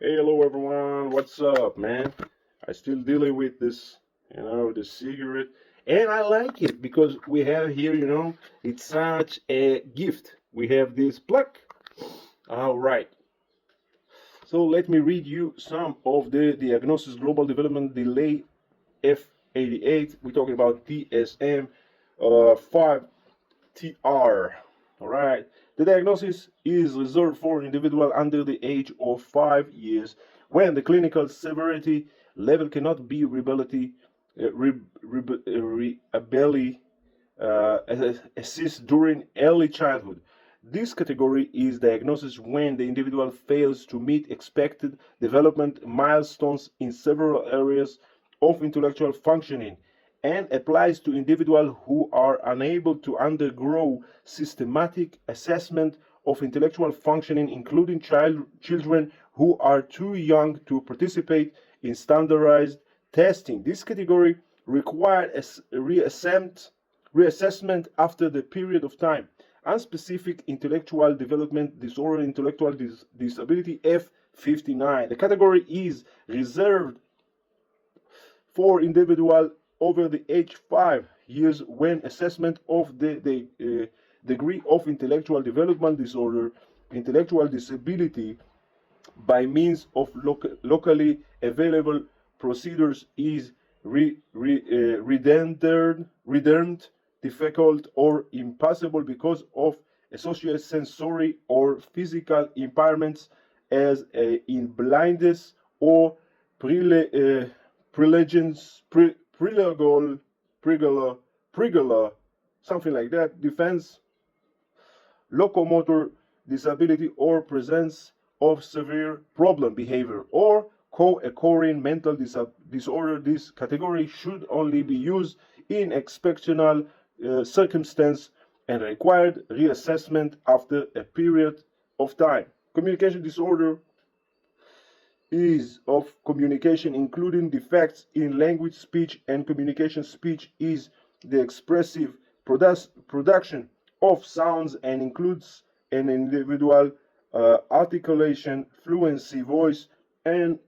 Hey, hello everyone. What's up, man? I still dealing with this, the cigarette, and I like it because we have here, it's such a gift. We have this plug. All right. So let me read you some of the diagnosis global development delay F88. We're talking about TSM 5TR. All right. The diagnosis is reserved for an individual under the age of 5 years when the clinical severity level cannot be assessed during early childhood. This category is diagnosis when the individual fails to meet expected development milestones in several areas of intellectual functioning and applies to individuals who are unable to undergo systematic assessment of intellectual functioning, including children who are too young to participate in standardized testing. This category requires a reassessment after the period of time. Unspecific intellectual development disorder, intellectual disability F59. The category is reserved for individuals over the age 5 years when assessment of the degree of intellectual development disorder, intellectual disability by means of locally available procedures is redundant, difficult, or impossible because of associated sensory or physical impairments as in blindness or pregal, something like that, defense, locomotor disability, or presence of severe problem behavior or co-occurring mental disorder. This category should only be used in exceptional circumstance and required reassessment after a period of time. Communication disorder is of communication, including defects in language, speech, and communication. Speech is the expressive production of sounds and includes an individual articulation, fluency, voice, and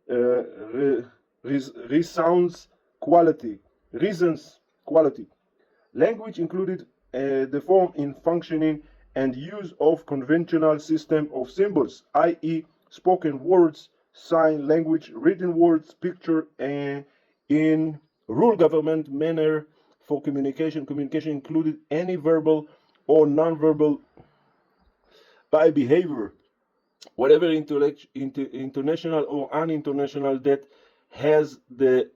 reasons quality. Language included the form in functioning and use of conventional system of symbols, i.e. spoken words, sign language, written words, picture, and in rule government manner for communication. Communication included any verbal or non-verbal by behavior, whatever international or uninternational that has the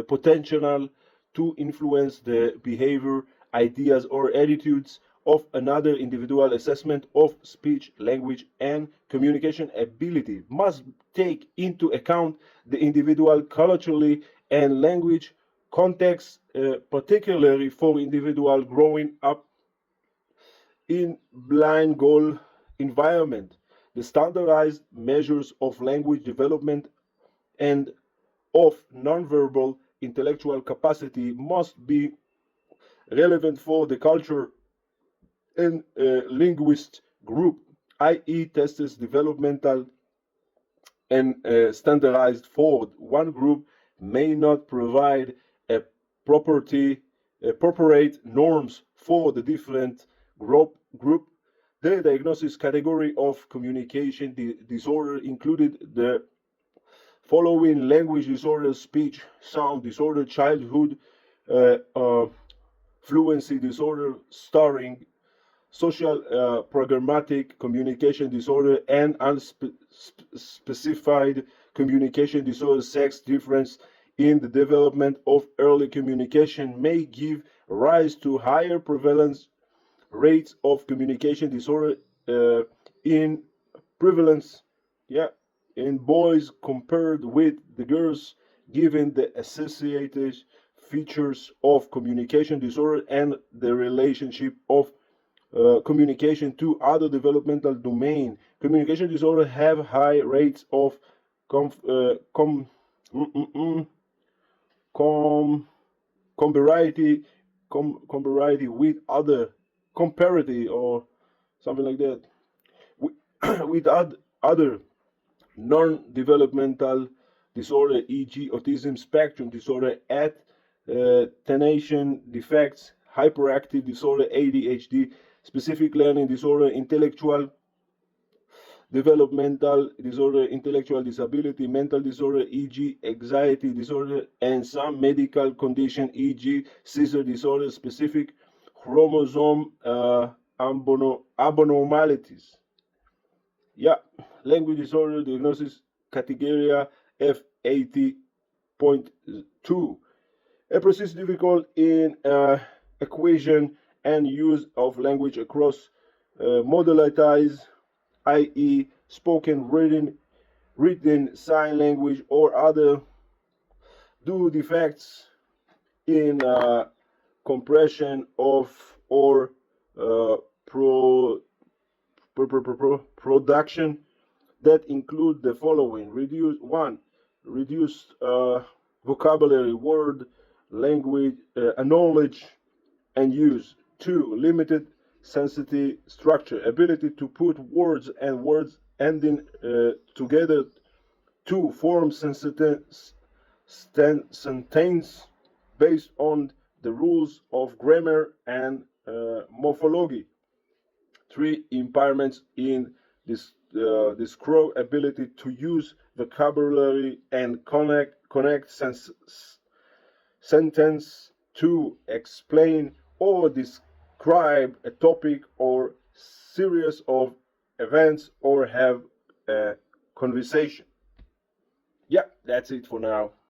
potential to influence the behavior, ideas, or attitudes of another individual. Assessment of speech, language, and communication ability must take into account the individual culturally and language context, particularly for individual growing up in blind goal environment. The standardized measures of language development and of nonverbal intellectual capacity must be relevant for the culture and linguist group, i.e. tests developmental and standardized for one group may not provide a appropriate norms for the different group. The diagnosis category of communication disorder included the following: language disorder, speech sound disorder, childhood fluency disorder, starring social programmatic communication disorder, and unspecified communication disorder. Sex difference in the development of early communication may give rise to higher prevalence rates of communication disorder in prevalence, in boys compared with the girls, given the associated features of communication disorder and the relationship of communication to other developmental domain. Communication disorder have high rates of comparity with other comparity or something like that with other non-developmental disorder, e.g. autism spectrum disorder, attention defects, hyperactive disorder, ADHD, specific learning disorder, intellectual developmental disorder, intellectual disability, mental disorder, e.g. anxiety disorder, and some medical condition, e.g. seizure disorder, specific chromosome abnormalities. Yeah, language disorder diagnosis category F80.2. A process difficult in equation and use of language across modalities, i.e. spoken, written, sign language, or other due defects in compression of or production that include the following: reduced vocabulary, word, language, knowledge and use. 2. Limited sensitive structure, ability to put words and words ending together to form sentence based on the rules of grammar and morphology. 3. Impairments in this ability to use vocabulary and connect sentence to explain or describe a topic or series of events or have a conversation. Yeah, that's it for now.